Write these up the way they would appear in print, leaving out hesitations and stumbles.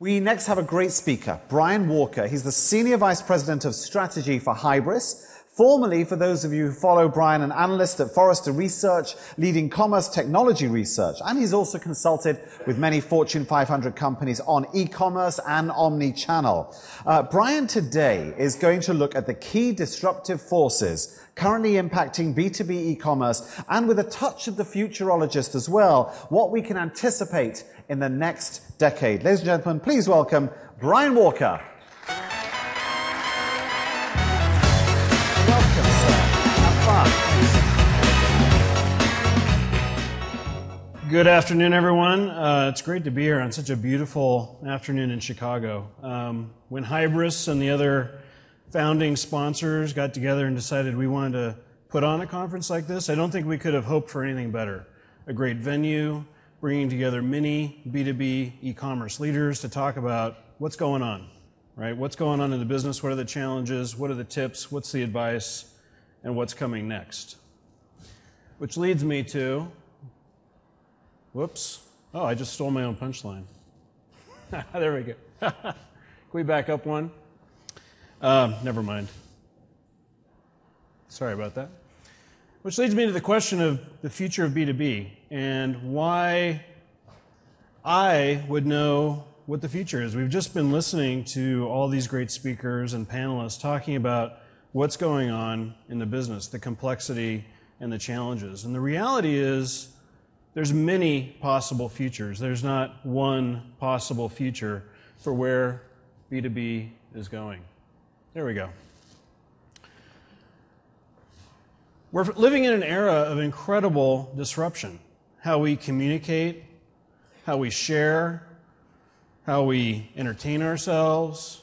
We next have a great speaker, Brian Walker. He's the Senior Vice President of Strategy for Hybris. Formerly, for those of you who follow Brian, an analyst at Forrester Research, leading commerce technology research. And he's also consulted with many Fortune 500 companies on e-commerce and omni-channel. Brian today is going to look at the key disruptive forces currently impacting B2B e-commerce, and with a touch of the futurologist as well, what we can anticipate in the next decade. Ladies and gentlemen, please welcome Brian Walker. Welcome, sir. Have fun. Good afternoon, everyone. It's great to be here on such a beautiful afternoon in Chicago. When Hybris and the other founding sponsors got together and decided we wanted to put on a conference like this, I don't think we could have hoped for anything better. A great venue, bringing together many B2B e-commerce leaders to talk about what's going on, right? What's going on in the business, what are the challenges, what are the tips, what's the advice, and what's coming next. Which leads me to, whoops, oh, I just stole my own punchline. There we go. Can we back up one? Never mind. Sorry about that. Which leads me to the question of the future of B2B and why I would know what the future is. We've just been listening to all these great speakers and panelists talking about what's going on in the business, the complexity and the challenges. And the reality is there's many possible futures. There's not one possible future for where B2B is going. There we go. We're living in an era of incredible disruption. How we communicate, how we share, how we entertain ourselves,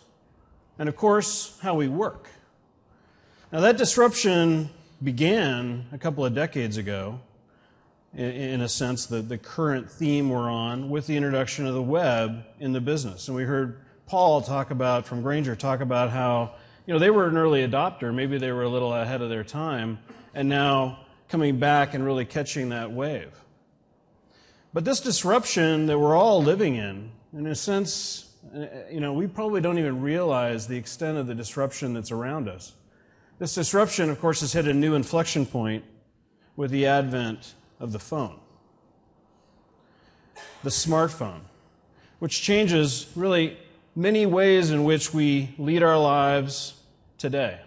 and of course, how we work. Now that disruption began a couple of decades ago, in a sense, the current theme we're on with the introduction of the web in the business. And we heard Paul from Granger talk about how they were an early adopter, maybe they were a little ahead of their time, and now coming back and really catching that wave. But this disruption that we're all living in a sense, we probably don't even realize the extent of the disruption that's around us. This disruption, of course, has hit a new inflection point with the advent of the phone, the smartphone, which changes really many ways in which we lead our lives today.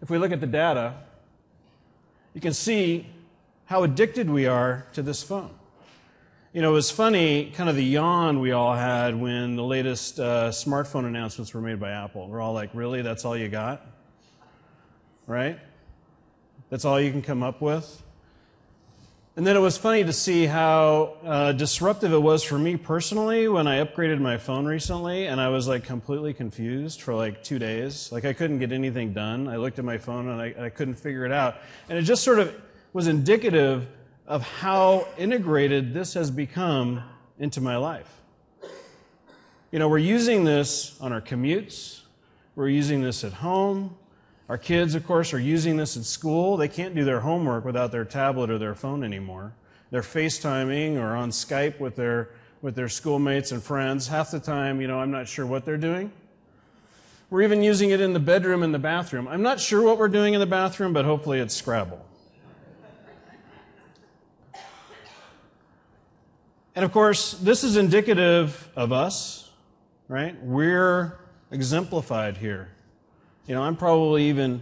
If we look at the data, you can see how addicted we are to this phone. It was funny, kind of the yawn we all had when the latest smartphone announcements were made by Apple. We're all like, really? That's all you got? Right? That's all you can come up with? And then it was funny to see how disruptive it was for me personally when I upgraded my phone recently, and I was like completely confused for like 2 days. Like I couldn't get anything done. I looked at my phone and I couldn't figure it out. And it just sort of was indicative of how integrated this has become into my life. We're using this on our commutes. We're using this at home. Our kids, of course, are using this at school. They can't do their homework without their tablet or their phone anymore. They're FaceTiming or on Skype with their schoolmates and friends. Half the time, I'm not sure what they're doing. We're even using it in the bedroom and the bathroom. I'm not sure what we're doing in the bathroom, but hopefully it's Scrabble. And of course, this is indicative of us, right? We're exemplified here. I'm probably even,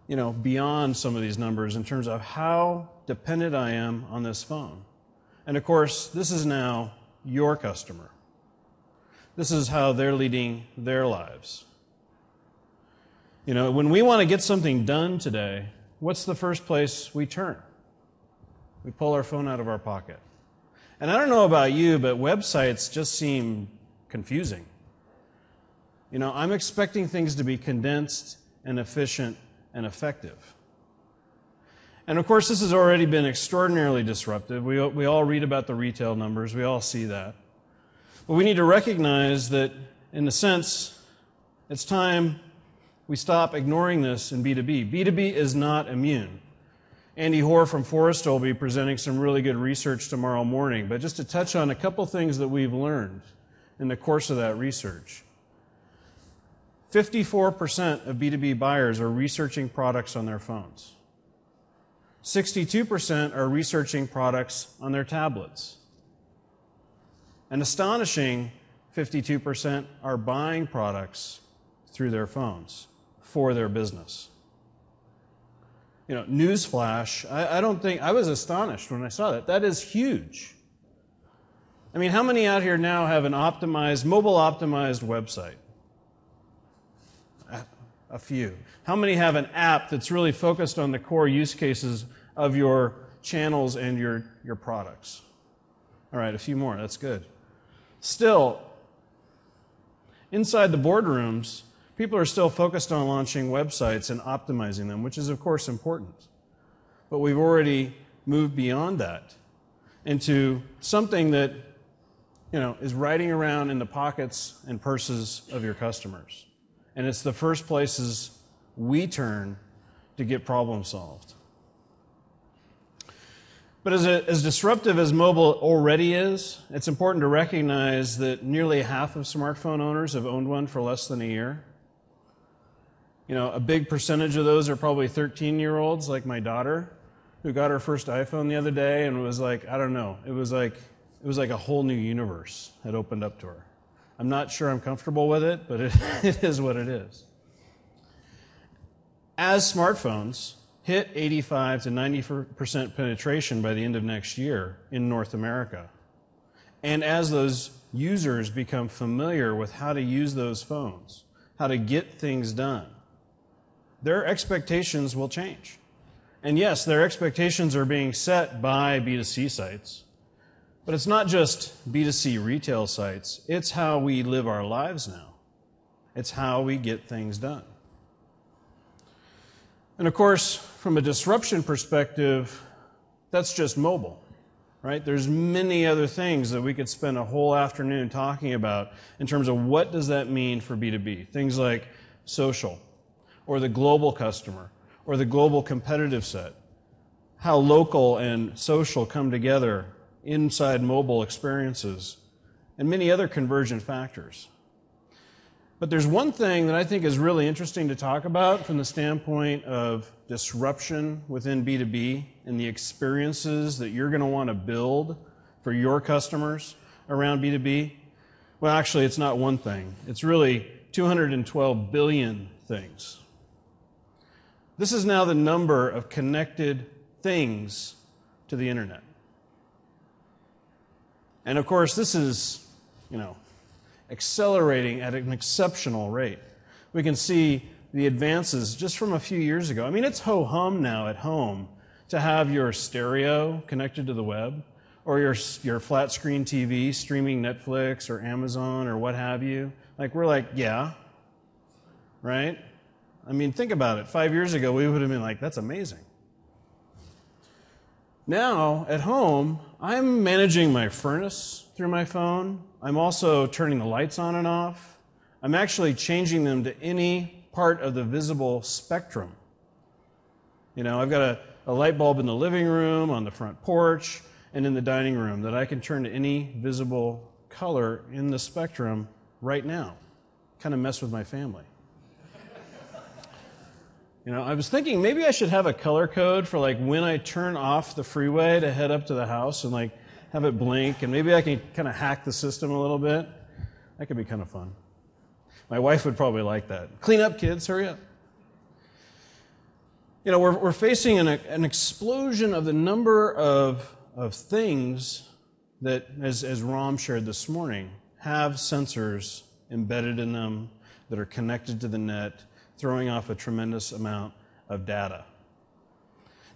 beyond some of these numbers in terms of how dependent I am on this phone. And of course, this is now your customer. This is how they're leading their lives. When we want to get something done today, what's the first place we turn? We pull our phone out of our pocket. And I don't know about you, but websites just seem confusing. I'm expecting things to be condensed and efficient and effective. And of course, this has already been extraordinarily disruptive. We all read about the retail numbers. We all see that. But we need to recognize that, in a sense, it's time we stop ignoring this in B2B. B2B is not immune. Andy Hoare from Forrester will be presenting some really good research tomorrow morning. But just to touch on a couple things that we've learned in the course of that research. 54% of B2B buyers are researching products on their phones. 62% are researching products on their tablets. An astonishing 52% are buying products through their phones for their business. You know, newsflash, I was astonished when I saw that. That is huge. I mean, how many out here now have an optimized, mobile optimized website? A few. How many have an app that's really focused on the core use cases of your channels and your products? All right, a few more. That's good. Still, inside the boardrooms, people are still focused on launching websites and optimizing them, which is, of course, important. But we've already moved beyond that into something that, you know, is riding around in the pockets and purses of your customers. And it's the first places we turn to get problems solved. But as disruptive as mobile already is, it's important to recognize that nearly half of smartphone owners have owned one for less than a year. You know, a big percentage of those are probably 13-year-olds like my daughter, who got her first iPhone the other day and was like, I don't know, it was like a whole new universe had opened up to her. I'm not sure I'm comfortable with it, but it is what it is. As smartphones hit 85 to 90% penetration by the end of next year in North America, and as those users become familiar with how to use those phones, how to get things done, their expectations will change. And yes, their expectations are being set by B2C sites. But it's not just B2C retail sites, it's how we live our lives now. It's how we get things done. And of course, from a disruption perspective, that's just mobile, right? There's many other things that we could spend a whole afternoon talking about in terms of what does that mean for B2B. Things like social, or the global customer, or the global competitive set. How local and social come together inside mobile experiences, and many other convergent factors. But there's one thing that I think is really interesting to talk about from the standpoint of disruption within B2B and the experiences that you're going to want to build for your customers around B2B. Well, actually, it's not one thing. It's really 212 billion things. This is now the number of connected things to the internet. And of course, this is, you know, accelerating at an exceptional rate. We can see the advances just from a few years ago. I mean, it's ho-hum now at home to have your stereo connected to the web, or your flat screen TV streaming Netflix or Amazon or what have you. Like, we're like, yeah, right? I mean, think about it. 5 years ago, we would have been like, that's amazing. Now, at home, I'm managing my furnace through my phone. I'm also turning the lights on and off. I'm actually changing them to any part of the visible spectrum. You know, I've got a light bulb in the living room, on the front porch, and in the dining room that I can turn to any visible color in the spectrum right now. Kind of mess with my family. You know, I was thinking maybe I should have a color code for like when I turn off the freeway to head up to the house and like have it blink, and maybe I can kind of hack the system a little bit. That could be kind of fun. My wife would probably like that. Clean up, kids, hurry up. You know, we're facing an explosion of the number of things that, as Ram shared this morning, have sensors embedded in them that are connected to the net, throwing off a tremendous amount of data.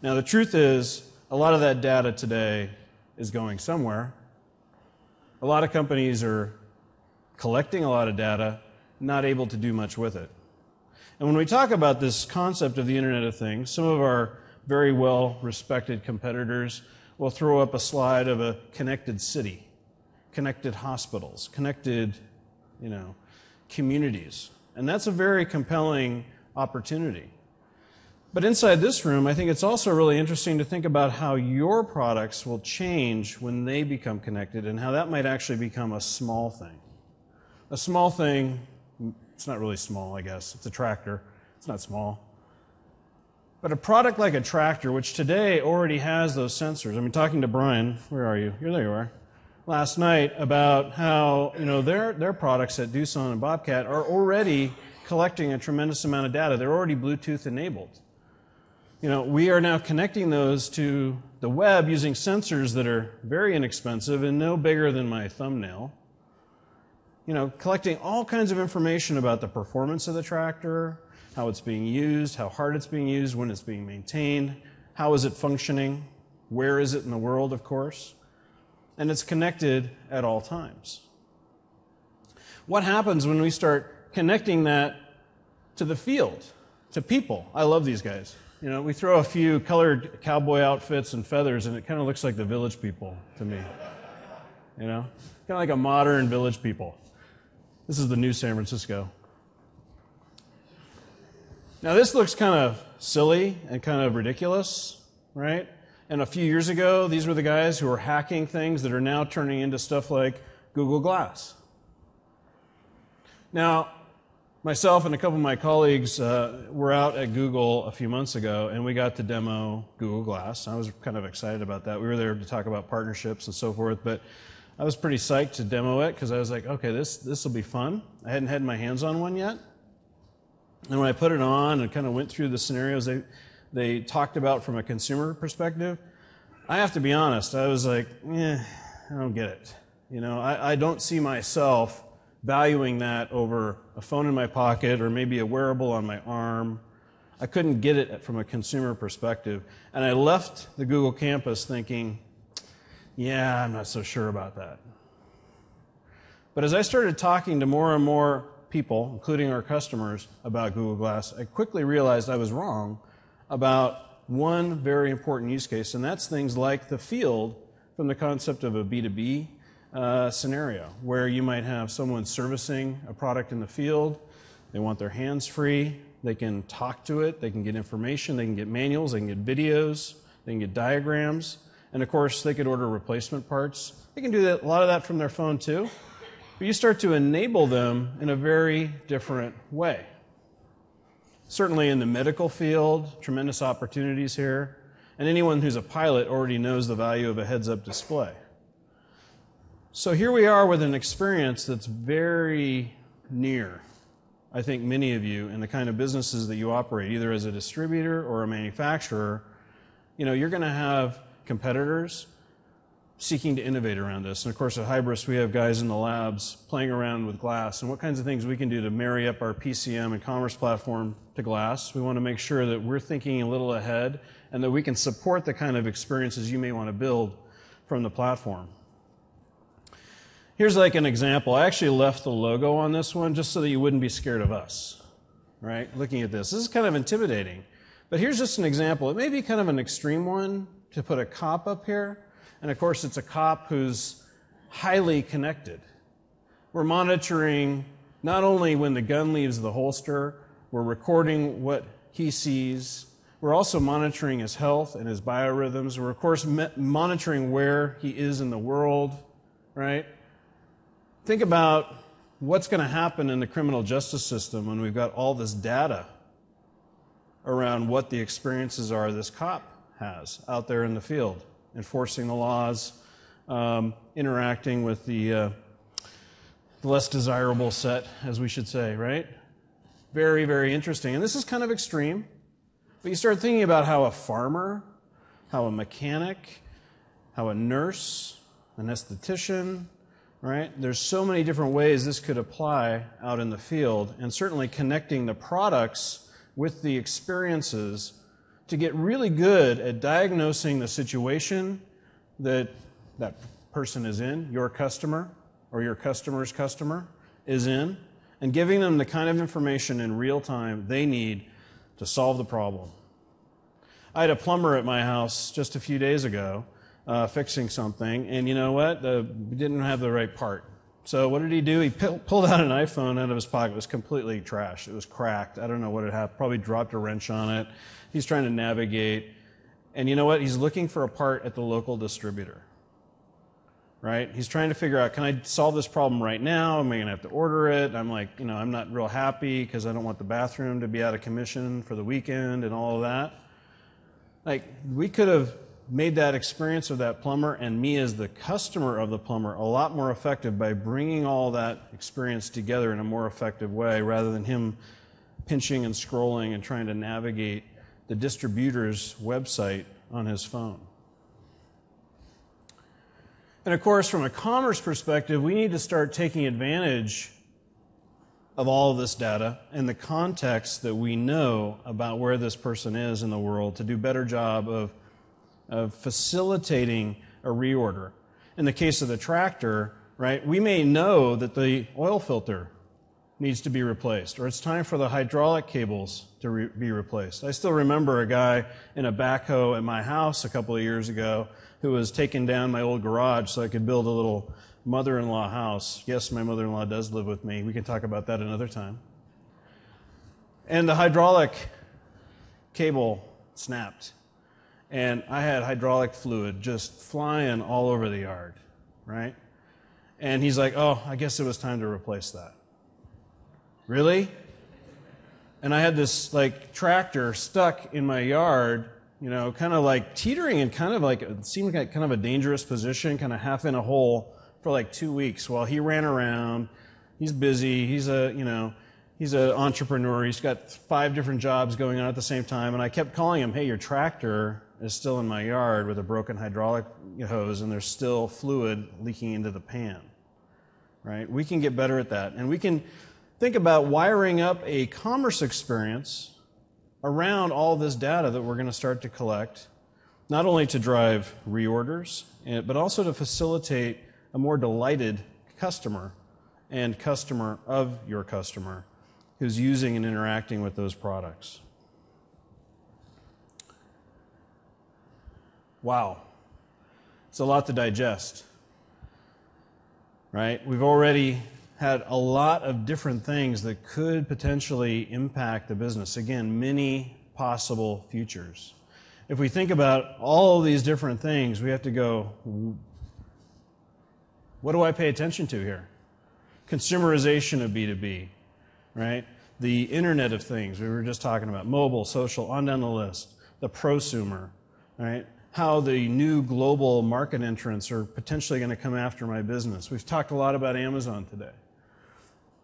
Now, the truth is, a lot of that data today is going somewhere. A lot of companies are collecting a lot of data, not able to do much with it. And when we talk about this concept of the Internet of Things, some of our very well-respected competitors will throw up a slide of a connected city, connected hospitals, connected, communities. And that's a very compelling opportunity. But inside this room, I think it's also really interesting to think about how your products will change when they become connected and how that might actually become a small thing. a small thing, it's not really small, I guess. It's a tractor. It's not small. But a product like a tractor, which today already has those sensors. I mean, talking to Brian, where are you? There you are. Last night about how their products at Doosan and Bobcat are already collecting a tremendous amount of data. They're already Bluetooth enabled. We are now connecting those to the web using sensors that are very inexpensive and no bigger than my thumbnail. Collecting all kinds of information about the performance of the tractor, how it's being used, how hard it's being used, when it's being maintained, how is it functioning, where is it in the world, of course, and it's connected at all times. What happens when we start connecting that to the field, to people? I love these guys. We throw a few colored cowboy outfits and feathers, and it kind of looks like the Village People to me. Kind of like a modern Village People. This is the new San Francisco. Now, this looks kind of silly and kind of ridiculous, right? And a few years ago, these were the guys who were hacking things that are now turning into stuff like Google Glass. Now, myself and a couple of my colleagues were out at Google a few months ago, and we got to demo Google Glass. I was kind of excited about that. We were there to talk about partnerships and so forth, but I was pretty psyched to demo it because I was like, okay, this will be fun. I hadn't had my hands on one yet. And when I put it on and kind of went through the scenarios they talked about from a consumer perspective, I have to be honest, I was like, I don't get it. I don't see myself valuing that over a phone in my pocket or maybe a wearable on my arm. I couldn't get it from a consumer perspective. And I left the Google campus thinking, I'm not so sure about that. But as I started talking to more and more people, including our customers, about Google Glass, I quickly realized I was wrong about one very important use case, and that's things like the field from the concept of a B2B scenario, where you might have someone servicing a product in the field. They want their hands free. They can talk to it. They can get information. They can get manuals. They can get videos. They can get diagrams. And of course, they could order replacement parts. They can do a lot of that from their phone too. But you start to enable them in a very different way. Certainly in the medical field, tremendous opportunities here. And anyone who's a pilot already knows the value of a heads-up display. So here we are with an experience that's very near, I think, many of you in the kind of businesses that you operate, either as a distributor or a manufacturer. You're going to have competitors seeking to innovate around this. And of course, at Hybris, we have guys in the labs playing around with glass and what kinds of things we can do to marry up our PCM and commerce platform to glass. We want to make sure that we're thinking a little ahead and that we can support the kind of experiences you may want to build from the platform. Here's like an example. I actually left the logo on this one just so that you wouldn't be scared of us, right? Looking at this. This is kind of intimidating. But here's just an example. It may be kind of an extreme one to put a cop up here. And of course, it's a cop who's highly connected. We're monitoring not only when the gun leaves the holster, we're recording what he sees. We're also monitoring his health and his biorhythms. We're, of course, monitoring where he is in the world, right? Think about what's going to happen in the criminal justice system when we've got all this data around what the experiences are this cop has out there in the field, enforcing the laws, interacting with the less desirable set, as we should say, right? Very, very interesting. And this is kind of extreme, but you start thinking about how a farmer, how a mechanic, how a nurse, an esthetician, right? There's so many different ways this could apply out in the field, and certainly connecting the products with the experiences to get really good at diagnosing the situation that that person is in, your customer or your customer's customer is in, and giving them the kind of information in real time they need to solve the problem. I had a plumber at my house just a few days ago fixing something, and you know what? We didn't have the right part. So what did he do? He pulled out an iPhone out of his pocket. It was completely trashed. It was cracked. I don't know what had happened. Probably dropped a wrench on it. He's trying to navigate. And you know what? He's looking for a part at the local distributor. right? He's trying to figure out, can I solve this problem right now? Am I going to have to order it? I'm like, I'm not real happy because I don't want the bathroom to be out of commission for the weekend and all of that. Like, we could have made that experience of that plumber and me as the customer of the plumber a lot more effective by bringing all that experience together in a more effective way rather than him pinching and scrolling and trying to navigate the distributor's website on his phone. And of course, from a commerce perspective, we need to start taking advantage of all of this data and the context that we know about where this person is in the world to do a better job of facilitating a reorder. In the case of the tractor, right, we may know that the oil filter needs to be replaced, or it's time for the hydraulic cables to be replaced. I still remember a guy in a backhoe at my house a couple of years ago who was taking down my old garage so I could build a little mother-in-law house. Yes, my mother-in-law does live with me. We can talk about that another time. And the hydraulic cable snapped. And I had hydraulic fluid just flying all over the yard, right? And he's like, oh, I guess it was time to replace that. Really? And I had this like tractor stuck in my yard, kind of like teetering and kind of like, it seemed like kind of a dangerous position, kind of half in a hole for like 2 weeks while he ran around. He's busy. He's an entrepreneur. He's got 5 different jobs going on at the same time. And I kept calling him, hey, your tractor is still in my yard with a broken hydraulic hose and there's still fluid leaking into the pan, right? We can get better at that. And we can think about wiring up a commerce experience around all this data that we're going to start to collect, not only to drive reorders, but also to facilitate a more delighted customer and customer of your customer who's using and interacting with those products. Wow. It's a lot to digest, right? We've already had a lot of different things that could potentially impact the business. Again, many possible futures. If we think about all of these different things, we have to go, what do I pay attention to here? Consumerization of B2B, right? The Internet of Things, we were just talking about, mobile, social, on down the list. The prosumer, right? How the new global market entrants are potentially going to come after my business. We've talked a lot about Amazon today.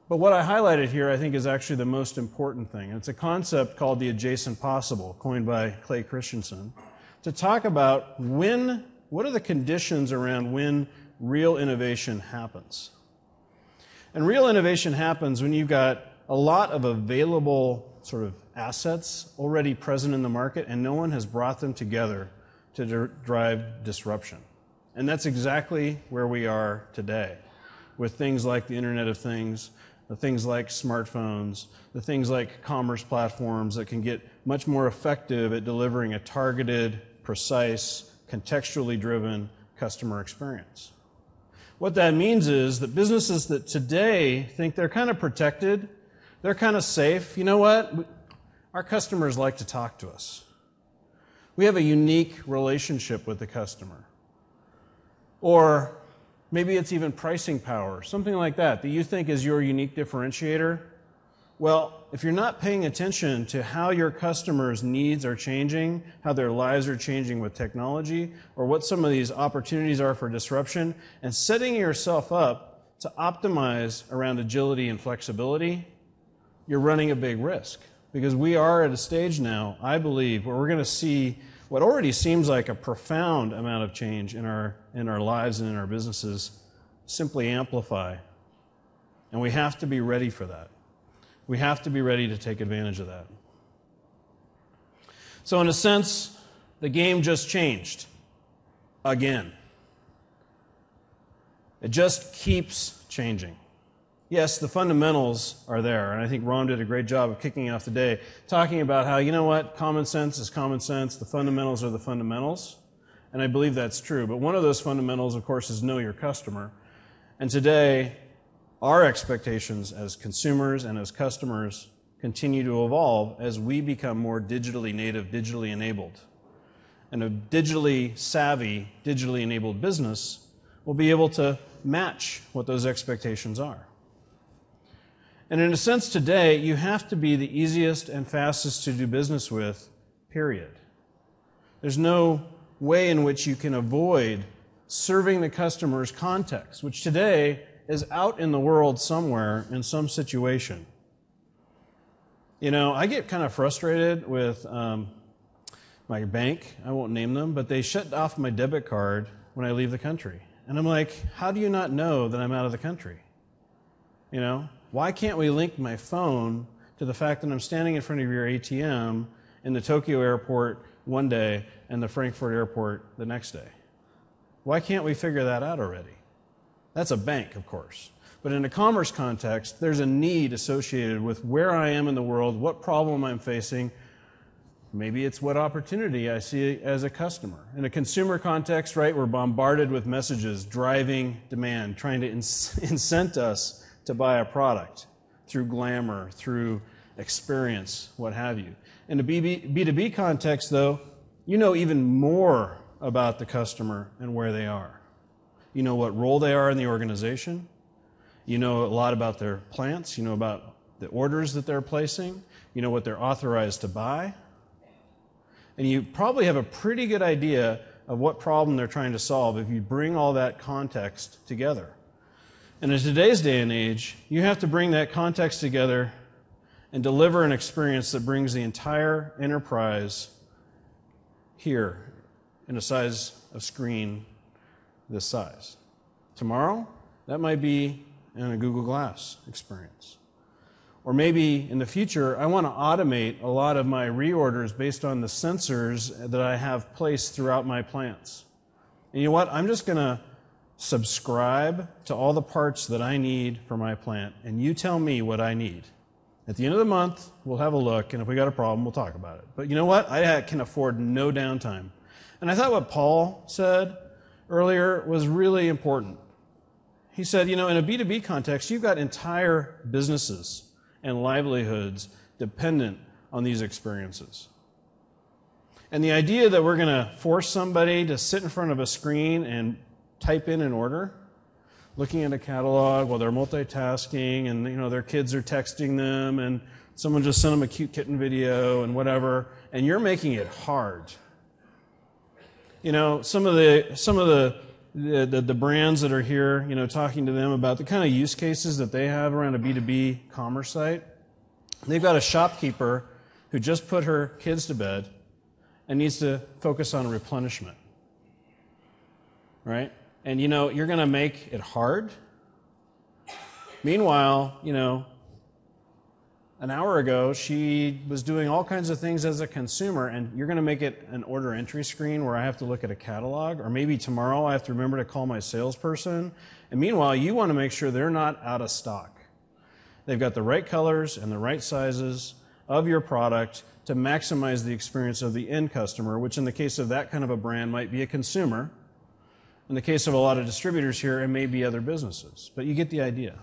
But what I highlighted here, I think, is actually the most important thing. It's a concept called the adjacent possible, coined by Clay Christensen, to talk about what are the conditions around when real innovation happens. And real innovation happens when you've got a lot of available sort of assets already present in the market, and no one has brought them together to drive disruption. And that's exactly where we are today, with things like the Internet of Things, the things like smartphones, the things like commerce platforms that can get much more effective at delivering a targeted, precise, contextually driven customer experience. What that means is that businesses that today think they're kind of protected, they're kind of safe, you know what? Our customers like to talk to us. We have a unique relationship with the customer. Or maybe it's even pricing power, something like that you think is your unique differentiator. Well, if you're not paying attention to how your customers' needs are changing, how their lives are changing with technology, or what some of these opportunities are for disruption, and setting yourself up to optimize around agility and flexibility, you're running a big risk. Because we are at a stage now, I believe, where we're going to see what already seems like a profound amount of change in our lives and in our businesses simply amplify. And we have to be ready for that. We have to be ready to take advantage of that. So in a sense, the game just changed again. It just keeps changing. Yes, the fundamentals are there, and I think Ron did a great job of kicking off the day, talking about how, you know what, common sense is common sense, the fundamentals are the fundamentals, and I believe that's true. But one of those fundamentals, of course, is know your customer. And today, our expectations as consumers and as customers continue to evolve as we become more digitally native, digitally enabled. And a digitally savvy, digitally enabled business will be able to match what those expectations are. And in a sense today, you have to be the easiest and fastest to do business with, period. There's no way in which you can avoid serving the customer's context, which today is out in the world somewhere in some situation. You know, I get kind of frustrated with my bank. I won't name them, but they shut off my debit card when I leave the country. And I'm like, how do you not know that I'm out of the country? You know, why can't we link my phone to the fact that I'm standing in front of your ATM in the Tokyo airport one day and the Frankfurt airport the next day? Why can't we figure that out already? That's a bank, of course. But in a commerce context, there's a need associated with where I am in the world, what problem I'm facing. Maybe it's what opportunity I see as a customer. In a consumer context, right, we're bombarded with messages driving demand, trying to incent us to buy a product through glamour, through experience, what have you. In a B2B context, though, you know even more about the customer and where they are. You know what role they are in the organization. You know a lot about their plants. You know about the orders that they're placing. You know what they're authorized to buy. And you probably have a pretty good idea of what problem they're trying to solve if you bring all that context together. And in today's day and age, you have to bring that context together and deliver an experience that brings the entire enterprise here in a size of screen this size. Tomorrow, that might be in a Google Glass experience. Or maybe in the future, I want to automate a lot of my reorders based on the sensors that I have placed throughout my plants. And you know what? I'm just going to subscribe to all the parts that I need for my plant, and you tell me what I need. At the end of the month, we'll have a look, and if we got a problem, we'll talk about it. But you know what? I can afford no downtime. And I thought what Paul said earlier was really important. He said, you know, in a B2B context, you've got entire businesses and livelihoods dependent on these experiences. And the idea that we're going to force somebody to sit in front of a screen and type in an order, looking at a catalog while they're multitasking and, you know, their kids are texting them and someone just sent them a cute kitten video and whatever, and you're making it hard. You know, some of the brands that are here, you know, talking to them about the kind of use cases that they have around a B2B commerce site. They've got a shopkeeper who just put her kids to bed and needs to focus on replenishment, right? And, you know, you're going to make it hard. Meanwhile, you know, an hour ago, she was doing all kinds of things as a consumer, and you're going to make it an order entry screen where I have to look at a catalog, or maybe tomorrow I have to remember to call my salesperson. And meanwhile, you want to make sure they're not out of stock. They've got the right colors and the right sizes of your product to maximize the experience of the end customer, which in the case of that kind of a brand might be a consumer. In the case of a lot of distributors here, it may be other businesses. But you get the idea.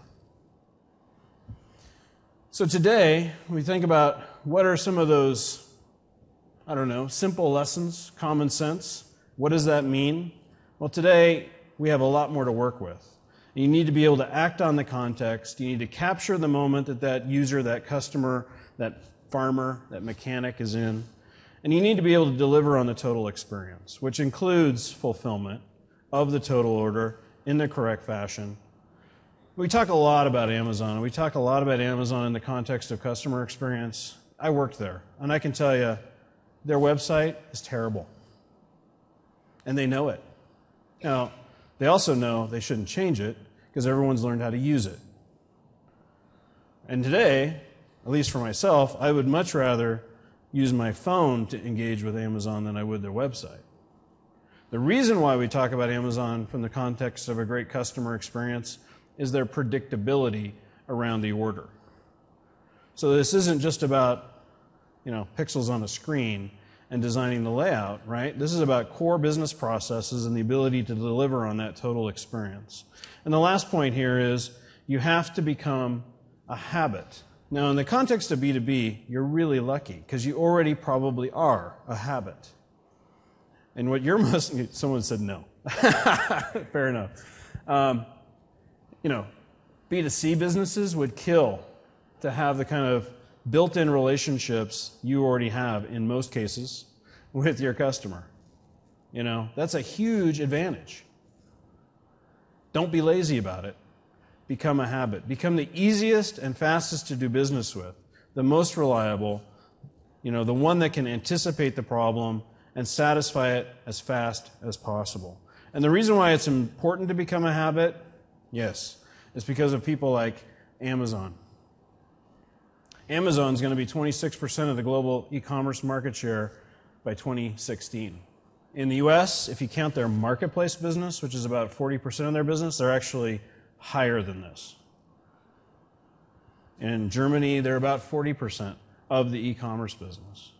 So today, we think about what are some of those, I don't know, simple lessons, common sense. What does that mean? Well, today, we have a lot more to work with. You need to be able to act on the context. You need to capture the moment that that user, that customer, that farmer, that mechanic is in. And you need to be able to deliver on the total experience, which includes fulfillment of the total order in the correct fashion. We talk a lot about Amazon. We talk a lot about Amazon in the context of customer experience. I worked there, and I can tell you, their website is terrible. And they know it. Now, they also know they shouldn't change it because everyone's learned how to use it. And today, at least for myself, I would much rather use my phone to engage with Amazon than I would their website. The reason why we talk about Amazon from the context of a great customer experience is their predictability around the order. So this isn't just about, you know, pixels on a screen and designing the layout, right? This is about core business processes and the ability to deliver on that total experience. And the last point here is you have to become a habit. Now, in the context of B2B, you're really lucky because you already probably are a habit. And what you're someone said no. Fair enough. B2C businesses would kill to have the kind of built-in relationships you already have, in most cases, with your customer. That's a huge advantage. Don't be lazy about it. Become a habit. Become the easiest and fastest to do business with, the most reliable, the one that can anticipate the problem and satisfy it as fast as possible. And the reason why it's important to become a habit, yes, is because of people like Amazon. Amazon's going to be 26% of the global e-commerce market share by 2016. In the US, if you count their marketplace business, which is about 40% of their business, they're actually higher than this. In Germany, they're about 40% of the e-commerce business.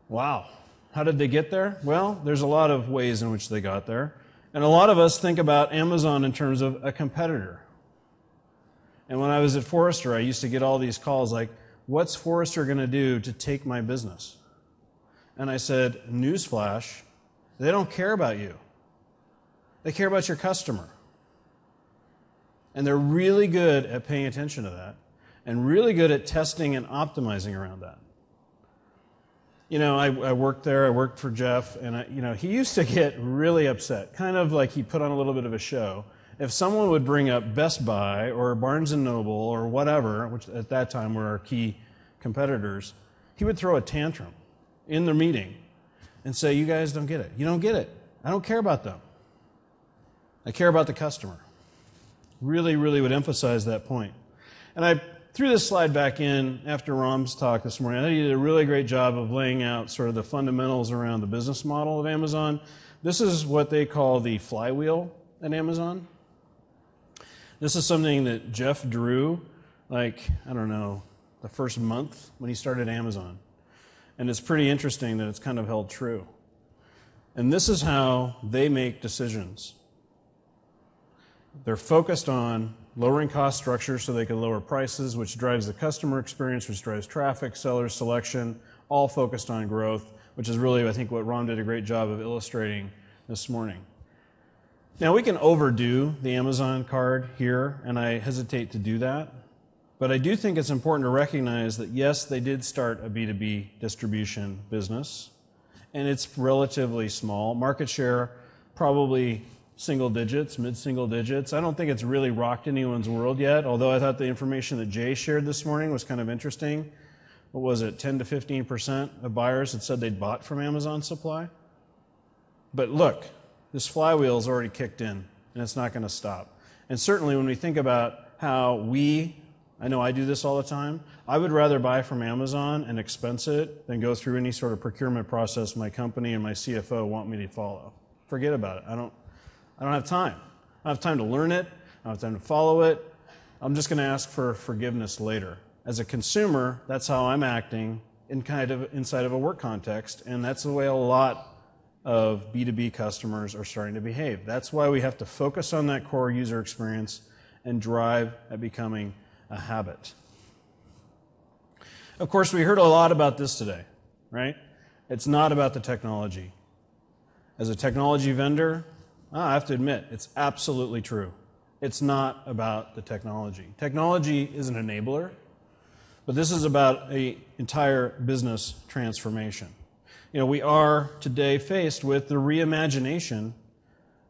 Wow. How did they get there? Well, there's a lot of ways in which they got there. And a lot of us think about Amazon in terms of a competitor. And when I was at Forrester, I used to get all these calls like, what's Forrester going to do to take my business? And I said, newsflash, they don't care about you. They care about your customer. And they're really good at paying attention to that and really good at testing and optimizing around that. I worked there, I worked for Jeff, and he used to get really upset, kind of like he put on a little bit of a show. If someone would bring up Best Buy or Barnes & Noble or whatever, which at that time were our key competitors, he would throw a tantrum in the meeting and say, you guys don't get it. You don't get it. I don't care about them. I care about the customer. Really, really would emphasize that point. And I threw this slide back in after Ram's talk this morning. I think he did a really great job of laying out sort of the fundamentals around the business model of Amazon. This is what they call the flywheel at Amazon. This is something that Jeff drew, the first month when he started Amazon. And it's pretty interesting that it's kind of held true. And this is how they make decisions. They're focused on lowering cost structure so they can lower prices, which drives the customer experience, which drives traffic, seller selection, all focused on growth, which is really, I think, what Ron did a great job of illustrating this morning. Now, we can overdo the Amazon card here, and I hesitate to do that. But I do think it's important to recognize that, yes, they did start a B2B distribution business, and it's relatively small. Market share, probably single digits, mid-single digits. I don't think it's really rocked anyone's world yet, although I thought the information that Jay shared this morning was kind of interesting. What was it, 10 to 15% of buyers had said they'd bought from Amazon Supply? But look, this flywheel's already kicked in, and it's not going to stop. And certainly when we think about how I know I do this all the time, I would rather buy from Amazon and expense it than go through any sort of procurement process my company and my CFO want me to follow. Forget about it. I don't have time. I don't have time to learn it. I don't have time to follow it. I'm just going to ask for forgiveness later. As a consumer, that's how I'm acting inside of a work context, and that's the way a lot of B2B customers are starting to behave. That's why we have to focus on that core user experience and drive at becoming a habit. Of course, we heard a lot about this today, right? It's not about the technology. As a technology vendor, I have to admit, it's absolutely true. It's not about the technology. Technology is an enabler, but this is about an entire business transformation. We are today faced with the reimagination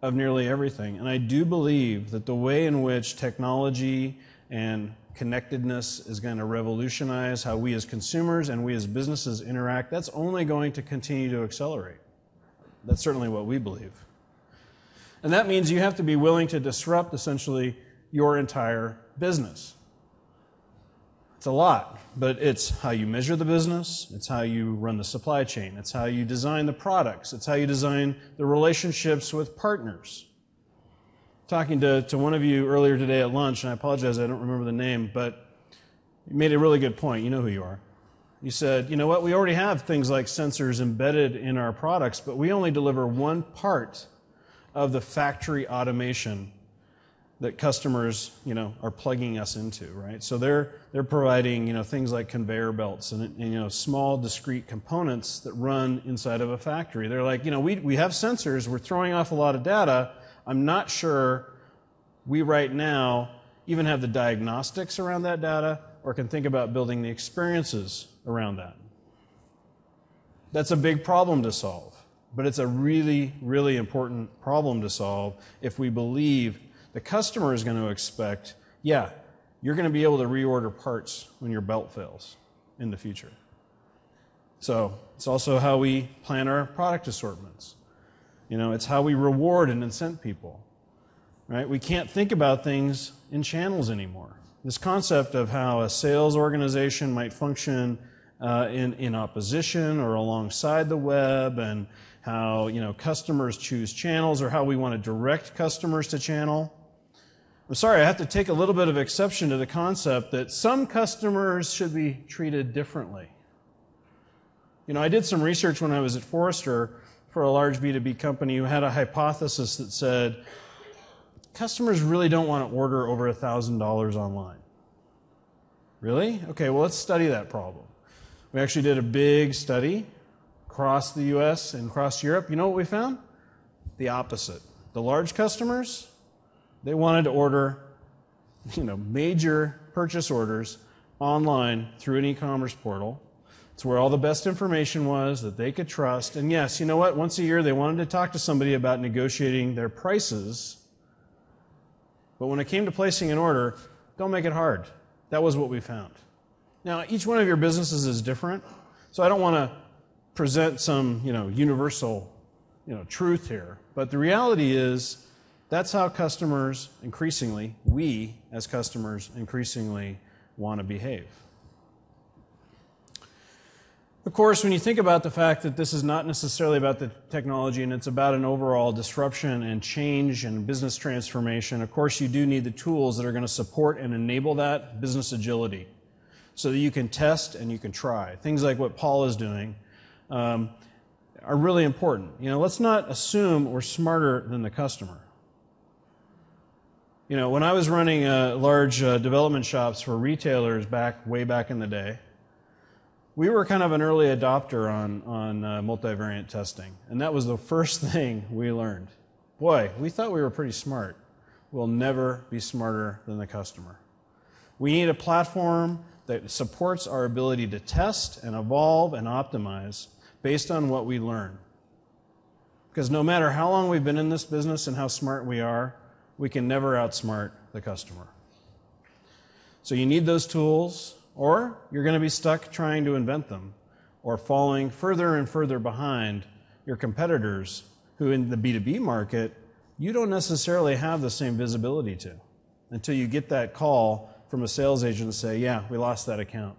of nearly everything, and I do believe that the way in which technology and connectedness is going to revolutionize how we as consumers and we as businesses interact, that's only going to continue to accelerate. That's certainly what we believe. And that means you have to be willing to disrupt essentially your entire business. It's a lot, but it's how you measure the business, it's how you run the supply chain, it's how you design the products, it's how you design the relationships with partners. Talking to one of you earlier today at lunch, and I apologize, I don't remember the name, but you made a really good point. You know who you are. You said, you know what, we already have things like sensors embedded in our products, but we only deliver one part of the factory automation that customers, are plugging us into, right? So they're providing, things like conveyor belts and small discrete components that run inside of a factory. They're like, we have sensors, we're throwing off a lot of data. I'm not sure we right now even have the diagnostics around that data or can think about building the experiences around that. That's a big problem to solve, but it's a really, really important problem to solve if we believe the customer is going to expect, yeah, you're going to be able to reorder parts when your belt fails in the future. So it's also how we plan our product assortments. It's how we reward and incent people, right? We can't think about things in channels anymore. This concept of how a sales organization might function in opposition or alongside the web, and how customers choose channels, or how we want to direct customers to channel. I'm sorry, I have to take a little bit of exception to the concept that some customers should be treated differently. I did some research when I was at Forrester for a large B2B company who had a hypothesis that said customers really don't want to order over $1,000 online. Really? Okay, well, let's study that problem. We actually did a big study across the US and across Europe. You know what we found? The opposite. The large customers, they wanted to order, major purchase orders online through an e-commerce portal. It's where all the best information was that they could trust. And yes, you know what? Once a year, they wanted to talk to somebody about negotiating their prices. But when it came to placing an order, don't make it hard. That was what we found. Now, each one of your businesses is different, so I don't want to present some, universal, truth here. But the reality is, that's how customers increasingly, we as customers increasingly want to behave. Of course, when you think about the fact that this is not necessarily about the technology and it's about an overall disruption and change and business transformation, of course you do need the tools that are going to support and enable that business agility so that you can test and you can try. Things like what Paul is doing are really important. Let's not assume we're smarter than the customer. When I was running large development shops for retailers way back in the day, we were kind of an early adopter on multivariate testing, and that was the first thing we learned. Boy, we thought we were pretty smart. We'll never be smarter than the customer. We need a platform that supports our ability to test and evolve and optimize based on what we learn. Because no matter how long we've been in this business and how smart we are, we can never outsmart the customer. So you need those tools, or you're going to be stuck trying to invent them, or falling further and further behind your competitors who in the B2B market, you don't necessarily have the same visibility to until you get that call from a sales agent to say, yeah, we lost that account.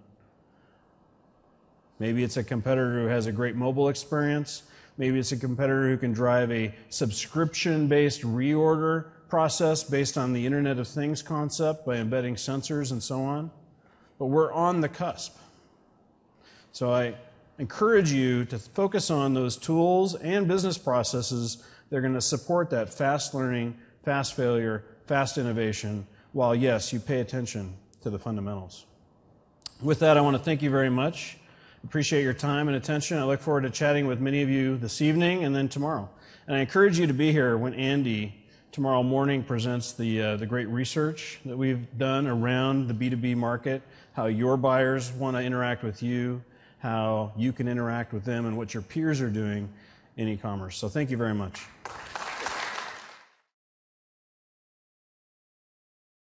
Maybe it's a competitor who has a great mobile experience. Maybe it's a competitor who can drive a subscription-based reorder process based on the Internet of Things concept by embedding sensors and so on. But we're on the cusp. So I encourage you to focus on those tools and business processes that are going to support that fast learning, fast failure, fast innovation, while, yes, you pay attention to the fundamentals. With that, I want to thank you very much. Appreciate your time and attention. I look forward to chatting with many of you this evening and then tomorrow. And I encourage you to be here when Andy tomorrow morning presents the great research that we've done around the B2B market, how your buyers want to interact with you, how you can interact with them, and what your peers are doing in e-commerce. So thank you very much.